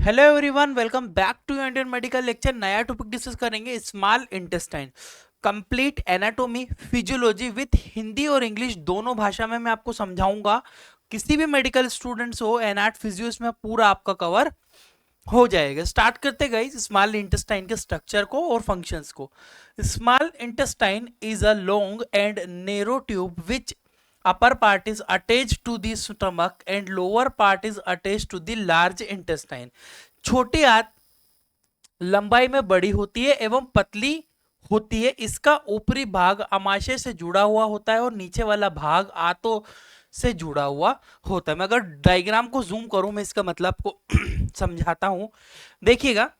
Hello everyone, welcome back to Indian medical lecture. नया topic discuss करेंगे, small intestine, complete anatomy physiology with Hindi और English दोनों भाषा में मैं आपको समझाऊंगा। किसी भी मेडिकल स्टूडेंट्स हो, एनाट फिजियो में पूरा आपका कवर हो जाएगा। स्टार्ट करते गए स्मॉल इंटेस्टाइन के स्ट्रक्चर को और फंक्शंस को। Small intestine is a long and narrow tube which upper part is attached to the stomach and lower part is attached to the large intestine। छोटी आंत लंबाई में बड़ी होती है एवं पतली होती है। इसका ऊपरी भाग अमाशय से जुड़ा हुआ होता है और नीचे वाला भाग आंतों से जुड़ा हुआ होता है। मैं अगर डायग्राम को जूम करूं, मैं इसका मतलब को समझाता हूं। देखिएगा,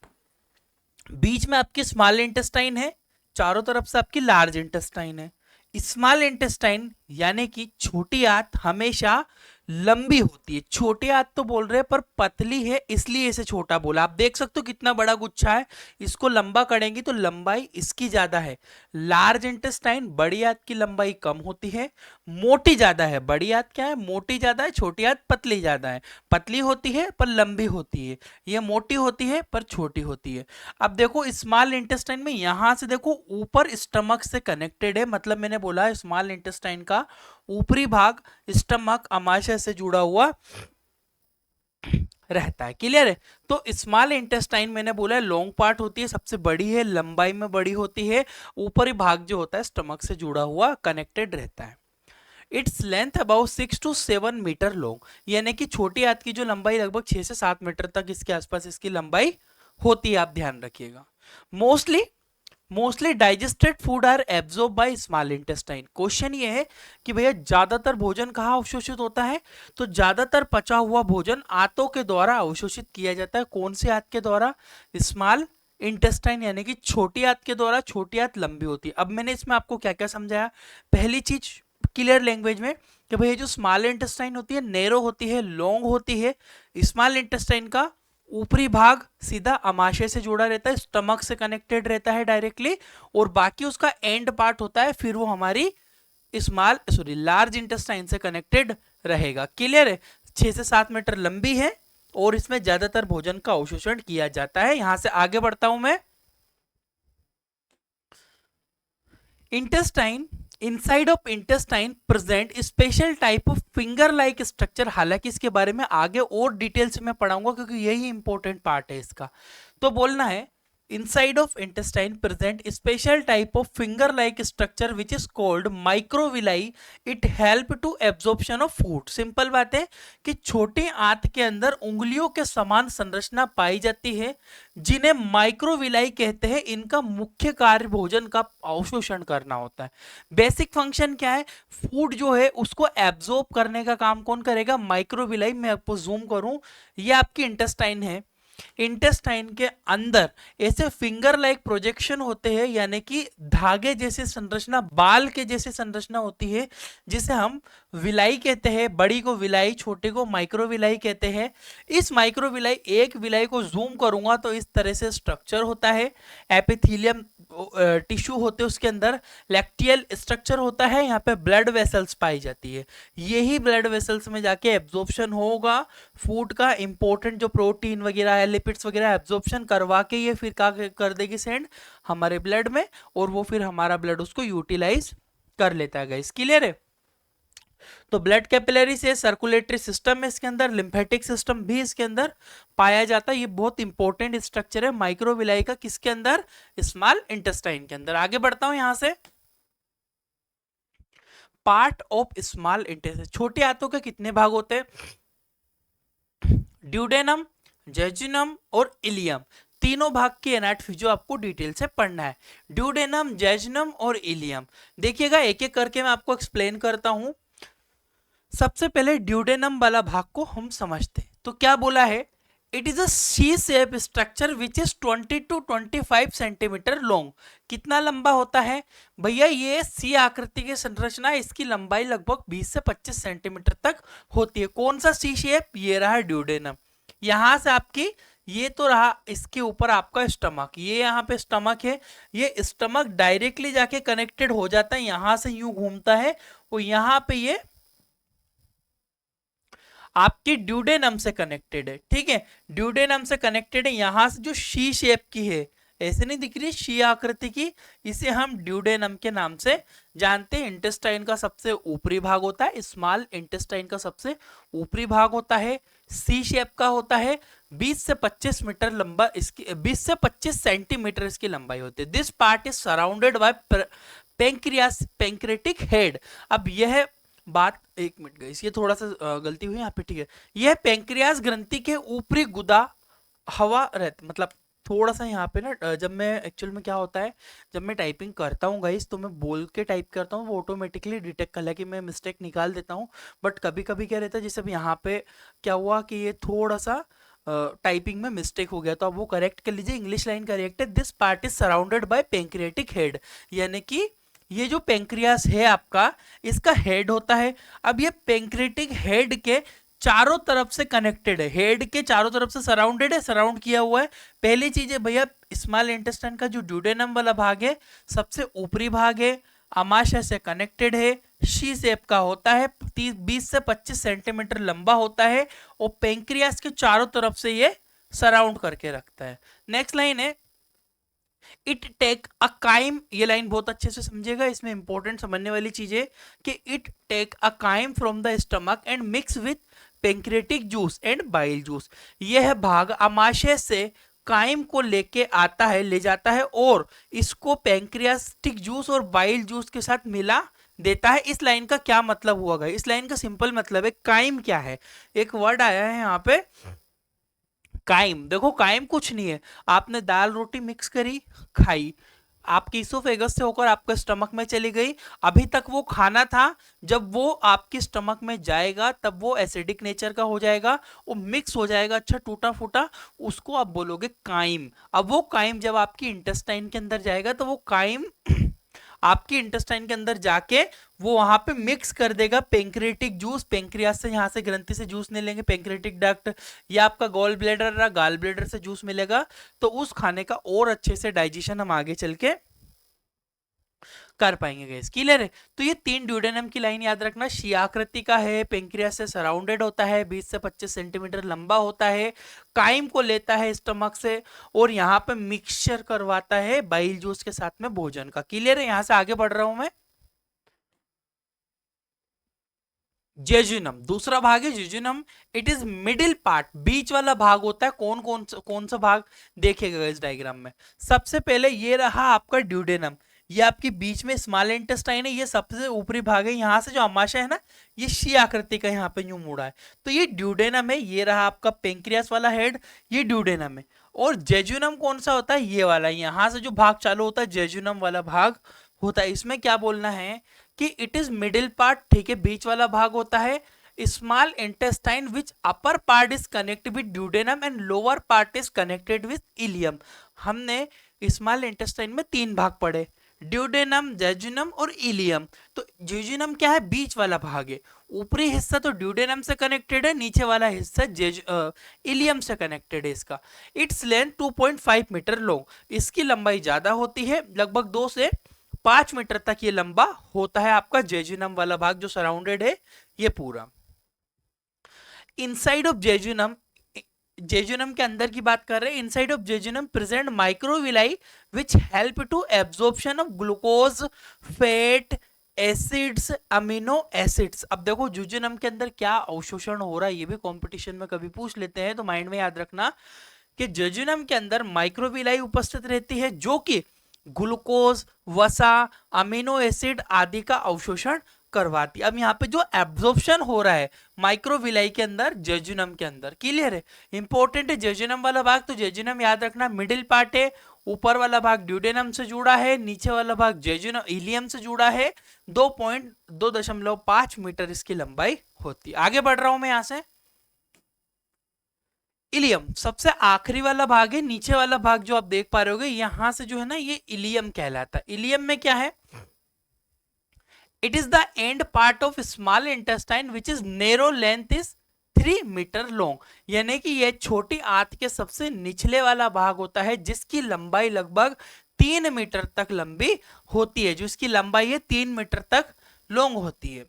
बीच में आपकी स्मॉल इंटेस्टाइन है, चारों तरफ से आपकी लार्ज इंटेस्टाइन है। स्मॉल इंटेस्टाइन यानी कि छोटी आंत हमेशा लंबी होती है। छोटी आंत तो बोल रहे हैं पर पतली है, इसलिए इसे छोटा बोला। आप देख सकते हो कितना बड़ा गुच्छा है। इसको लंबा करेंगे तो लंबाई इसकी ज्यादा है। लार्ज इंटेस्टाइन, बड़ी आंत की लंबाई कम होती है, मोटी ज्यादा है। बड़ी आंत क्या है, मोटी ज्यादा है, छोटी आंत पतली ज्यादा है। पतली होती है पर लंबी होती है, ये मोटी होती है पर छोटी होती है। अब देखो स्मॉल इंटेस्टाइन में यहां से देखो ऊपर स्टमक से कनेक्टेड है, मतलब मैंने बोला स्मॉल इंटेस्टाइन का ऊपरी भाग स्टमक अमाशय से जुड़ा हुआ रहता है। क्लियर है? तो स्मॉल इंटेस्टाइन मैंने बोला है लॉन्ग पार्ट होती है, सबसे बड़ी है, लंबाई में बड़ी होती है। ऊपरी भाग जो होता है स्टमक से जुड़ा हुआ कनेक्टेड रहता है। Its length about 6 to 7 metre long, यानी कि छोटी आंत की जो लंबाई लगभग 6 से 7 मीटर तक इसके आसपास इसकी लंबाई होती है। आप ध्यान रखिएगा। Mostly digested food are absorb by small intestine. Question ये है कि भैया ज्यादातर भोजन कहाँ अवशोषित होता है? तो ज्यादातर पचा हुआ भोजन आंतों के द्वारा अवशोषित किया जाता है। कौन सी आंत के द्वारा? स्मॉल इंटेस्टाइन, यानी कि छोटी आंत के द्वारा। छोटी आंत लंबी होती है। अब मैंने इसमें आपको क्या क्या समझाया? पहली चीज क्लियर लैंग्वेज में कि भैया जो स्मॉल इंटेस्टाइन होती है नैरो होती है, लॉन्ग होती है। स्मॉल इंटेस्टाइन का ऊपरी भाग सीधा अमाशय से जुड़ा रहता है, स्टमक से कनेक्टेड रहता है डायरेक्टली, और बाकी उसका एंड पार्ट होता है फिर वो हमारी लार्ज इंटेस्टाइन से कनेक्टेड रहेगा। क्लियर है? 6 से 7 मीटर लंबी है और इसमें ज्यादातर भोजन का अवशोषण किया जाता है। यहां से आगे बढ़ता हूं मैं। Intestine, inside of intestine present special type of finger like structure. हालांकि इसके बारे में आगे और डिटेल से मैं पढ़ाऊंगा क्योंकि यही इंपॉर्टेंट पार्ट है इसका। तो बोलना है inside of intestine present special type of finger like structure which is called microvilli। it help to absorption of food। Simple बात है कि छोटी आंत के अंदर उंगलियों के समान संरचना पाई जाती है जिन्हें माइक्रोविलाई कहते हैं। इनका मुख्य कार्य भोजन का अवशोषण करना होता है। बेसिक फंक्शन क्या है? फूड जो है उसको एब्जॉर्ब करने का काम कौन करेगा? माइक्रोविलाई। मैं आपको जूम करूं, ये आपकी इंटेस्टाइन है। इंटेस्टाइन के अंदर ऐसे फिंगर लाइक प्रोजेक्शन होते हैं, यानी कि धागे जैसी संरचना, बाल के जैसी संरचना होती है, जिसे हम विलाई कहते हैं। बड़ी को विलाई, छोटे को माइक्रोविलाई कहते हैं। इस माइक्रोविलाई, एक विलाई को जूम करूंगा तो इस तरह से स्ट्रक्चर होता है। एपिथेलियम टिश्यू होते हैं उसके अंदर, लैक्टियल स्ट्रक्चर होता है, यहाँ पे ब्लड वेसल्स पाई जाती है। यही ब्लड वेसल्स में जाके एब्जॉर्प्शन होगा फूड का। इंपॉर्टेंट जो प्रोटीन वगैरह है, लिपिड्स वगैरह एब्जॉर्प्शन करवा के ये फिर क्या कर देगी? सेंड हमारे ब्लड में, और वो फिर हमारा ब्लड उसको यूटिलाइज कर लेता है। गाइस क्लियर है? तो ब्लड कैपिलरी से सर्कुलेटरी सिस्टम है इसके अंदर, लिम्फेटिक सिस्टम भी इसके अंदर पाया जाता है। ये बहुत इंपॉर्टेंट स्ट्रक्चर है माइक्रोविलाई का। किसके अंदर? स्मॉल इंटेस्टाइन के अंदर। आगे बढ़ता हूं यहां से। पार्ट ऑफ स्मॉल इंटेस्टाइन, छोटी आंतों के कितने भाग होते हैं? ड्यूडेनम, जेजुनम और इलियम, तीनों भाग की एनाट फिजियो आपको डिटेल से पढ़ना है। ड्यूडेनम, जेजुनम और इलियम। देखिएगा एक एक करके मैं आपको एक्सप्लेन करता हूं। सबसे पहले ड्यूडेनम वाला भाग को हम समझते हैं। तो क्या बोला है? It is a C shape structure which is 20 to 25 centimetre long. कितना लंबा होता है भैया? ये सी आकृति की संरचना है, इसकी लंबाई लगभग 20 से 25 सेंटीमीटर तक होती है। कौन सा सी शेप? ये रहा ड्यूडेनम। यहां से आपकी, ये तो रहा इसके ऊपर आपका स्टमक, ये यहाँ पे स्टमक है। ये स्टमक डायरेक्टली जाके कनेक्टेड हो जाता है, यहां से यूं घूमता है और यहाँ पे ये आपकी ड्यूडेनम से कनेक्टेड है, ठीक है, ड्यूडेनम से कनेक्टेड है। यहां से जो शी शेप की है, ऐसे नहीं दिख रही शी आकृति की, इसे हम ड्यूडेनम के नाम से जानते हैं। इंटेस्टाइन का सबसे ऊपरी भाग होता है, स्मॉल इंटेस्टाइन का सबसे ऊपरी भाग होता है, सी शेप का होता है, 20 से 25 मीटर लंबा इसकी, 20 से 25 सेंटीमीटर इसकी लंबाई होती है। This part is surrounded by pancreas, pancreatic head. अब यह बात, एक मिनट गई, ये थोड़ा सा गलती हुई यहाँ पे, ठीक है, यह पेंक्रियास ग्रंथि के ऊपरी गुदा हवा रहता, मतलब थोड़ा सा यहाँ पे ना, जब मैं एक्चुअल में क्या होता है, जब मैं टाइपिंग करता हूँ गाइस, तो मैं बोल के टाइप करता हूँ, वो ऑटोमेटिकली डिटेक्ट कर, कि मैं मिस्टेक निकाल देता हूँ। बट कभी कभी क्या रहता है, जैसे अब यहाँ पे क्या हुआ कि ये थोड़ा सा टाइपिंग में मिस्टेक हो गया, तो अब वो करेक्ट कर लीजिए। इंग्लिश लाइन करेक्ट है, this part is surrounded by pancreatic head, यानी कि ये जो पेंक्रियास है आपका, इसका हेड होता है। अब ये पेंक्रेटिक हेड के चारों तरफ से कनेक्टेड है, हेड के चारों तरफ से सराउंडेड है, सराउंड किया हुआ है। पहली चीज है भैया, स्मॉल इंटेस्टाइन का जो ड्यूडेनम वाला भाग है, सबसे ऊपरी भाग है, आमाशय से कनेक्टेड है, शी शेप का होता है, 20 से 25 सेंटीमीटर लंबा होता है, और पेंक्रियास के चारों तरफ से ये सराउंड करके रखता है। नेक्स्ट लाइन है, इट टेक अ काइम, ये लाइन बहुत अच्छे से समझिएगा, इसमें इंपॉर्टेंट समझने वाली चीज है कि it take a chyme from the stomach and mix with pancreatic juice and bile juice. यह भाग आमाशय से काइम को लेके आता है, ले जाता है, और इसको पेंक्रियास्टिक जूस और बाइल जूस के साथ मिला देता है। इस लाइन का क्या मतलब हुआ गया, इस लाइन का सिंपल मतलब है, काइम क्या है, एक वर्ड आया है यहाँ पे काइम। देखो काइम कुछ नहीं है, आपने दाल रोटी मिक्स करी, खाई, आपकी इसोफेगस से होकर आपके स्टमक में चली गई, अभी तक वो खाना था, जब वो आपके स्टमक में जाएगा तब वो एसिडिक नेचर का हो जाएगा, वो मिक्स हो जाएगा, अच्छा टूटा फूटा, उसको आप बोलोगे काइम। अब वो काइम जब आपकी इंटेस्टाइन के अंदर जाएगा, तो वो काइम आपकी इंटेस्टाइन के अंदर जाके वो वहां पे मिक्स कर देगा पेंक्रेटिक जूस, पेंक्रियास से, यहाँ से ग्रंथि से जूस नहीं लेंगे, पेंक्रेटिक डक्ट या आपका गॉल ब्लैडर रहा, गॉल ब्लैडर से जूस मिलेगा, तो उस खाने का और अच्छे से डाइजेशन हम आगे चल के कर पाएंगे गैस, क्लियर है। तो ये 3 ड्यूडेनम की लाइन याद रखना, शी आकृति का है, पेंक्रियास से सराउंडेड होता है, 20 से 25 सेंटीमीटर लंबा होता है, काइम को लेता है स्टमक से, और यहाँ पे मिक्सचर करवाता है बाइल जूस के साथ में भोजन का, क्लियर है। यहां से आगे बढ़ रहा हूं मैं। जेजुनम दूसरा भाग है, jejunum, it is middle part, बीच वाला भाग होता है। कौन सा भाग देखेगा इस डायग्राम में, सबसे पहले ये रहा आपका ड्यूडेनम, ये आपकी बीच में स्मॉल इंटेस्टाइन है, ये सबसे ऊपरी भाग है, यहाँ से जो आमाशय है ना, ये शी आकृति का यहाँ पे यूं मुड़ा है, तो ये ड्यूडेनम है। ये रहा आपका पेंक्रियास वाला हेड, ये ड्यूडेनम है। और जेजुनम कौन सा होता है, ये वाला, यहाँ से जो भाग चालू होता है जेजुनम वाला भाग होता है। इसमें क्या बोलना है कि इट इज मिडिल पार्ट, ठीक है, बीच वाला भाग होता है। Small intestine which upper part is connected with duodenum and lower part is connected with ileum. हमने स्मॉल इंटेस्टाइन में 3 भाग पढ़े, ड्यूडेनम, जेजुनम और इलियम। तो जेजुनम क्या है, बीच वाला भाग है, ऊपरी हिस्सा तो ड्यूडेनम से कनेक्टेड है, नीचे वाला हिस्सा इलियम से कनेक्टेड है इसका। इट्स लेंथ 2.5 मीटर लॉन्ग, इसकी लंबाई ज्यादा होती है, लगभग 2 से 5 मीटर तक ये लंबा होता है आपका जेजुनम वाला भाग जो सराउंडेड है ये पूरा। इनसाइड ऑफ जेजुनम, जेजुनम के अंदर की बात कर रहे हैं, inside of jejunum present microvilli which help to absorption of glucose, fat, acids, amino acids. अब देखो जेजुनम के अंदर क्या अवशोषण हो रहा है, ये भी कंपटीशन में कभी पूछ लेते हैं, तो माइंड में याद रखना कि जेजुनम के अंदर माइक्रोविलाई उपस्थित रहती है जो कि ग्लूकोज, वसा, अमीनो एसिड आदि का अवशोषण करवाती है। अब यहाँ पे जो एब्जॉर्प्शन हो रहा है माइक्रोविलाई के अंदर, जेजुनम के अंदर, क्लियर है, इंपॉर्टेंट है जेजुनम वाला भाग। तो जेजुनम याद रखना मिडिल पार्ट है, ऊपर वाला भाग ड्यूडेनम से जुड़ा है, नीचे वाला भाग जेजुनम इलियम से जुड़ा है, 2.5 मीटर इसकी लंबाई होती है। आगे बढ़ रहा हूं मैं यहां से। इलियम सबसे आखिरी वाला भाग है, नीचे वाला भाग जो आप देख पा रहे होगे यहां से जो है ना, ये इलियम कहलाता है। इलियम में क्या है, it is the end part of small intestine which is narrow length is 3 metre long, यानी कि यह छोटी आंत के सबसे निचले वाला भाग होता है जिसकी लंबाई लगभग 3 मीटर तक लंबी होती है, जो इसकी लंबाई है 3 मीटर तक लॉन्ग होती है।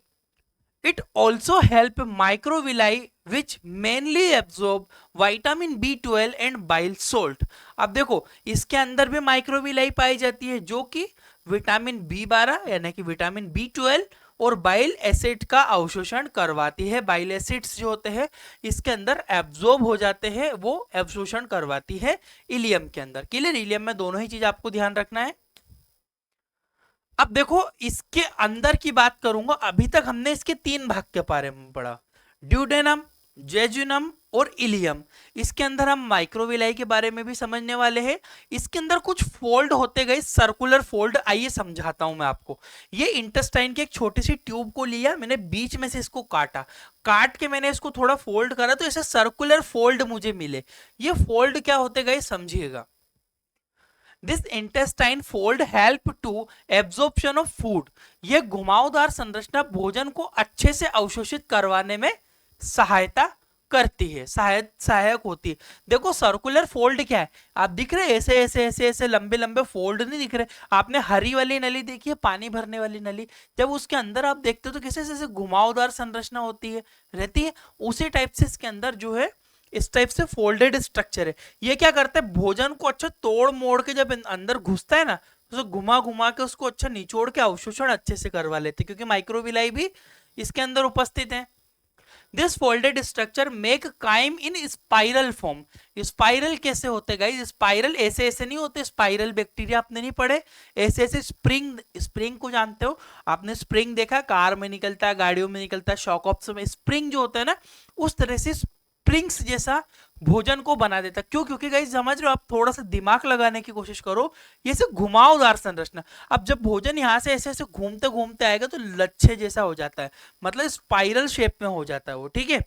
It also help microvilli which mainly absorb vitamin B12 and bile salt. अब देखो इसके अंदर भी माइक्रोविलाई पाई जाती है जो कि विटामिन B12 यानी कि विटामिन B12 और बाइल एसिड का अवशोषण करवाती है। बाइल एसिड्स जो होते हैं इसके अंदर एब्जॉर्ब हो जाते हैं, वो अवशोषण करवाती है इलियम के अंदर। क्लियर? इलियम में दोनों ही चीज आपको ध्यान रखना है। अब देखो इसके अंदर की बात करूंगा, अभी तक हमने इसके तीन भाग के बारे में पढ़ा, ड्यूडेनम, जेजुनम और इलियम। इसके अंदर हम माइक्रोविलाई के बारे में भी समझने वाले हैं। इसके अंदर कुछ फोल्ड होते गए, सर्कुलर फोल्ड, आइए समझाता हूं मैं आपको। ये इंटेस्टाइन की एक छोटी सी ट्यूब को लिया मैंने, बीच में से इसको काटा, काट के मैंने इसको थोड़ा फोल्ड करा तो ऐसे सर्कुलर फोल्ड मुझे मिले। ये फोल्ड क्या होते गए समझिएगा। This intestine fold help to absorption of food. ये घुमावदार संरचना भोजन को अच्छे से अवशोषित करवाने में सहायता करती है, सहायक होती है। देखो सर्कुलर फोल्ड क्या है, आप दिख रहे ऐसे ऐसे ऐसे ऐसे लंबे लंबे फोल्ड नहीं दिख रहे। आपने हरी वाली नली देखी है, पानी भरने वाली नली, जब उसके अंदर आप देखते हो तो कैसे ऐसे घुमावदार संरचना होती है, रहती है। उसी टाइप से इसके अंदर जो है इस टाइप से फोल्डेड स्ट्रक्चर है। ये क्या करता है, भोजन को अच्छा तोड़ मोड़ के जब अंदर घुसता है ना, तो घुमा घुमा के उसको अच्छा निचोड़ के अवशोषण अच्छे से करवा लेते, क्योंकि माइक्रोविलाई भी इसके अंदर उपस्थित है। This folded structure make chyme in spiral form. Spiral कैसे होते गाइस? स्पाइरल ऐसे ऐसे नहीं होते, स्पाइरल बैक्टीरिया आपने नहीं पढ़े, ऐसे ऐसे स्प्रिंग, स्प्रिंग को जानते हो आपने, स्प्रिंग देखा कार में निकलता है, गाड़ियों में निकलता है, शॉक ऑप्स में स्प्रिंग जो होता है ना, उस तरह से स्प्रिंग्स जैसा भोजन को बना देता। क्यों? क्योंकि गाइस समझ रहे हो आप, थोड़ा सा दिमाग लगाने की कोशिश करो। ये से घुमावदार संरचना, अब जब भोजन यहां से ऐसे ऐसे घूमते घूमते आएगा तो लच्छे जैसा हो जाता है, मतलब स्पाइरल शेप में हो जाता है वो, ठीक है।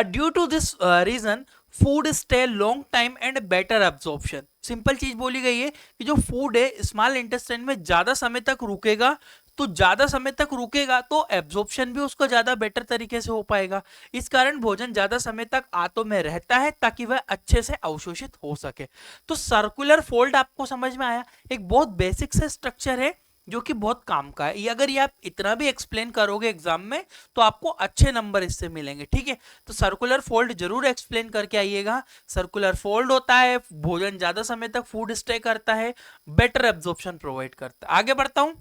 Due to this reason food stay long time and better absorption. Simple चीज बोली गई है कि जो फूड है स्मॉल इंटेस्टाइन में ज्यादा समय तक रुकेगा, तो ज्यादा समय तक रुकेगा तो एब्जॉर्प्शन भी उसको ज्यादा बेटर तरीके से हो पाएगा। इस कारण भोजन ज्यादा समय तक आंतों में रहता है ताकि वह अच्छे से अवशोषित हो सके। तो सर्कुलर फोल्ड आपको समझ में आया, एक बहुत बेसिक से स्ट्रक्चर है जो कि बहुत काम का है। ये अगर ये आप इतना भी एक्सप्लेन करोगे एग्जाम में तो आपको अच्छे नंबर इससे मिलेंगे, ठीक है। तो सर्कुलर फोल्ड जरूर एक्सप्लेन करके आइएगा। सर्कुलर फोल्ड होता है, भोजन ज्यादा समय तक फूड स्टे करता है, बेटर एब्जॉर्प्शन प्रोवाइड करता है। आगे बढ़ता हूं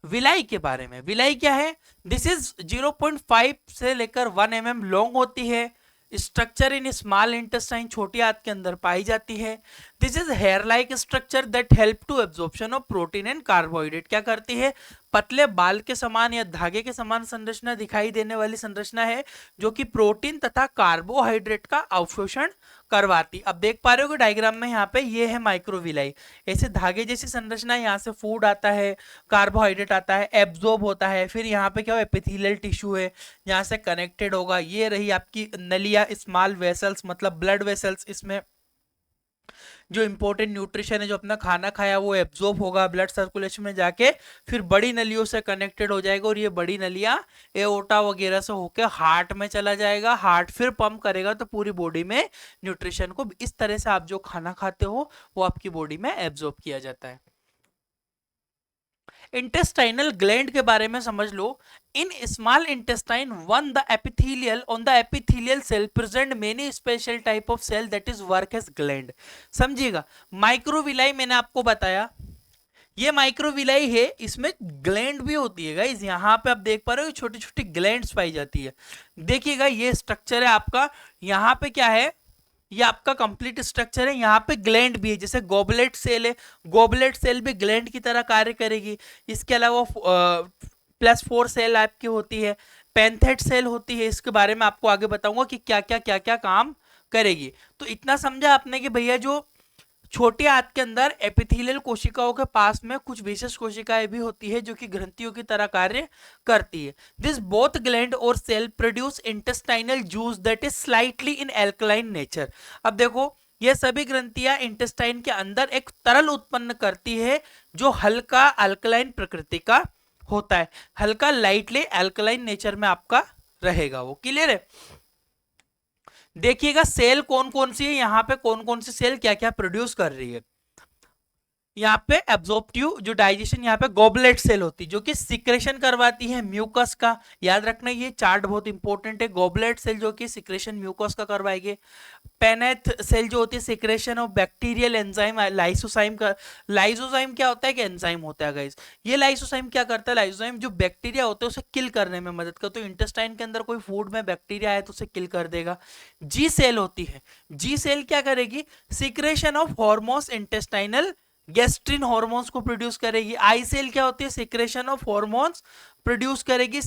विलाई के बारे में। विलाई क्या है? दिस इज 0.5 से लेकर 1 mm लॉन्ग होती है। स्ट्रक्चर इन स्मॉल इंटेस्टाइन, छोटी आंत के अंदर पाई जाती है। This is hair like structure that help to absorption of protein and carbohydrate. क्या करती है? पतले बाल के समान या धागे के समान संरचना दिखाई देने वाली संरचना है जो कि प्रोटीन तथा कार्बोहाइड्रेट का अवशोषण करवाती। अब देख पा रहे हो डायग्राम में, यहाँ पे ये है माइक्रोविलाई, ऐसे धागे जैसी संरचना, यहाँ से फूड आता है, कार्बोहाइड्रेट आता है, एब्जॉर्ब होता है, फिर यहाँ पे क्या हो, एपिथेलियल टिश्यू है, यहाँ से कनेक्टेड होगा। ये रही आपकी नलिया, स्मॉल वेसल्स मतलब ब्लड वेसल्स, इसमें जो इंपॉर्टेंट न्यूट्रिशन है, जो अपना खाना खाया वो एब्जॉर्ब होगा ब्लड सर्कुलेशन में जाके, फिर बड़ी नलियों से कनेक्टेड हो जाएगा, और ये बड़ी नलियां एओर्टा वगैरह से होके हार्ट में चला जाएगा, हार्ट फिर पंप करेगा तो पूरी बॉडी में न्यूट्रिशन को इस तरह से आप जो खाना खाते हो वो आपकी बॉडी में एब्जॉर्ब किया जाता है। इंटेस्टाइनल ग्लैंड के बारे में समझ लो। In small intestine one the epithelial on the epithelial cell present many special type of cell that is work as gland. समझिएगा, माइक्रोविलाई मैंने आपको बताया, ये माइक्रोविलाई है, इसमें ग्लैंड भी होती है गाइस। यहाँ पे आप देख पा रहे हो छोटी छोटी ग्लैंड्स पाई जाती है। देखिएगा ये स्ट्रक्चर है आपका, यहाँ पे क्या है, ये आपका कंप्लीट स्ट्रक्चर है। यहाँ पे ग्लैंड भी है, जैसे गोबलेट सेल है, गोबलेट सेल भी ग्लैंड की तरह कार्य करेगी। इसके अलावा +4 सेल आपकी होती है, पेंथेट सेल होती है, इसके बारे में आपको आगे बताऊंगा कि क्या क्या काम करेगी। तो इतना समझा आपने कि भैया जो छोटी आंत के अंदर एपिथेलियल कोशिकाओं के पास में कुछ विशेष कोशिकाएं भी होती है जो कि ग्रंथियों की तरह कार्य करती है। दिस बोथ ग्लैंड और cell produce intestinal juice that is slightly in alkaline nature. अब देखो ये सभी ग्रंथियां इंटेस्टाइन के अंदर एक तरल उत्पन्न करती है जो हल्का अल्कलाइन प्रकृति का होता है, हल्का लाइटली एल्कलाइन नेचर में आपका रहेगा वो। क्लियर है? देखिएगा सेल कौन कौन सी है, यहाँ पे कौन कौन सी सेल क्या क्या प्रोड्यूस कर रही है। यहाँ पे एब्जॉर्प्टिव जो डाइजेशन, यहाँ पे गॉबलेट सेल होती है जो कि सिक्रेशन करवाती है म्यूकस का। याद रखना ये चार्ट बहुत इंपॉर्टेंट है। गॉबलेट सेल जो कि सिक्रेशन म्यूकस का करवाएगी। पेनेथ सेल जो होती है सिक्रेशन ऑफ बैक्टीरियल एंजाइम लाइसोसाइम का। लाइसोसाइम क्या होता है कि एंजाइम होता है गाइस। ये लाइसोसाइम क्या करता है, लाइसोसाइम जो बैक्टीरिया होते हैं उसे किल करने में मदद करता है। तो इंटेस्टाइन के अंदर कोई फूड में बैक्टीरिया है तो उसे किल कर देगा। जी सेल होती है, जी सेल क्या करेगी, secretion of hormones intestinal gastrin hormones को प्रोड्यूस करेगी। आई सेल क्या होती है, सिक्रेशन ऑफ हॉर्मोन्स प्रोड्यूस करेगी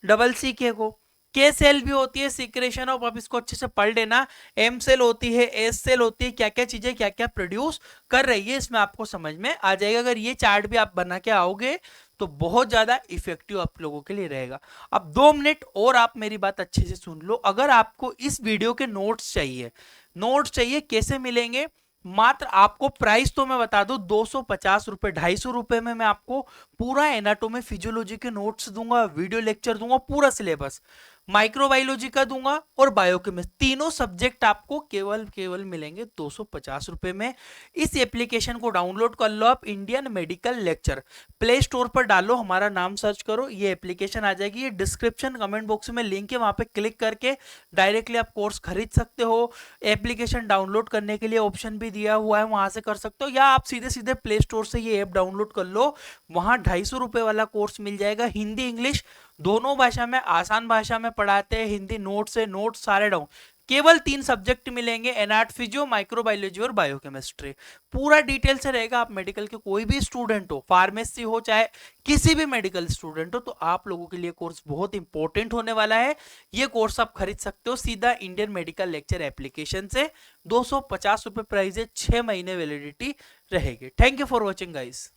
डबल सी के को। के सेल भी होती है सिक्रेशन ऑफ, आप इसको अच्छे से पढ़ लेना। एम सेल होती है, एस सेल होती है, क्या क्या चीजें क्या क्या प्रोड्यूस कर रही है इसमें आपको समझ में आ जाएगा। अगर ये चार्ट भी आप बना के आओगे तो बहुत ज्यादा इफेक्टिव आप लोगों के लिए रहेगा। अब 2 मिनट और आप मेरी बात अच्छे से सुन लो। अगर आपको इस वीडियो के नोट्स चाहिए, नोट्स चाहिए कैसे मिलेंगे, मात्र आपको प्राइस तो मैं बता दूं 250 रुपए, 250 रुपए में मैं आपको पूरा एनाटोमी फिजियोलॉजी के नोट्स दूंगा, वीडियो लेक्चर दूंगा, पूरा सिलेबस माइक्रोबायोलॉजी का दूंगा और बायोकेमिस्ट्री, तीनों सब्जेक्ट आपको केवल केवल मिलेंगे 250 रुपए में। इस एप्लीकेशन को डाउनलोड कर लो आप, Indian medical lecture. Play store पर डालो, हमारा नाम सर्च करो, ये एप्लीकेशन आ जाएगी। ये डिस्क्रिप्शन कमेंट बॉक्स में लिंक है, वहां पे क्लिक करके डायरेक्टली आप कोर्स खरीद सकते हो। एप्लीकेशन डाउनलोड करने के लिए ऑप्शन भी दिया हुआ है, वहां से कर सकते हो, या आप सीधे सीधे प्ले स्टोर से ये ऐप डाउनलोड कर लो। वहां 250 रुपए वाला कोर्स मिल जाएगा, हिंदी इंग्लिश दोनों भाषा में, आसान भाषा में पढ़ाते हैं। हिंदी नोट से नोट सारे डाउन, केवल 3 सब्जेक्ट मिलेंगे, एनाट फिजियो, माइक्रोबायोलॉजी और बायोकेमिस्ट्री। पूरा डिटेल से रहेगा। आप मेडिकल के कोई भी स्टूडेंट हो, फार्मेसी हो चाहे किसी भी मेडिकल स्टूडेंट हो, तो आप लोगों के लिए कोर्स बहुत इंपॉर्टेंट होने वाला है। ये कोर्स आप खरीद सकते हो सीधा इंडियन मेडिकल लेक्चर एप्लीकेशन से। 250 रुपए प्राइस है, 6 महीने वैलिडिटी रहेगी। Thank you for watching guys.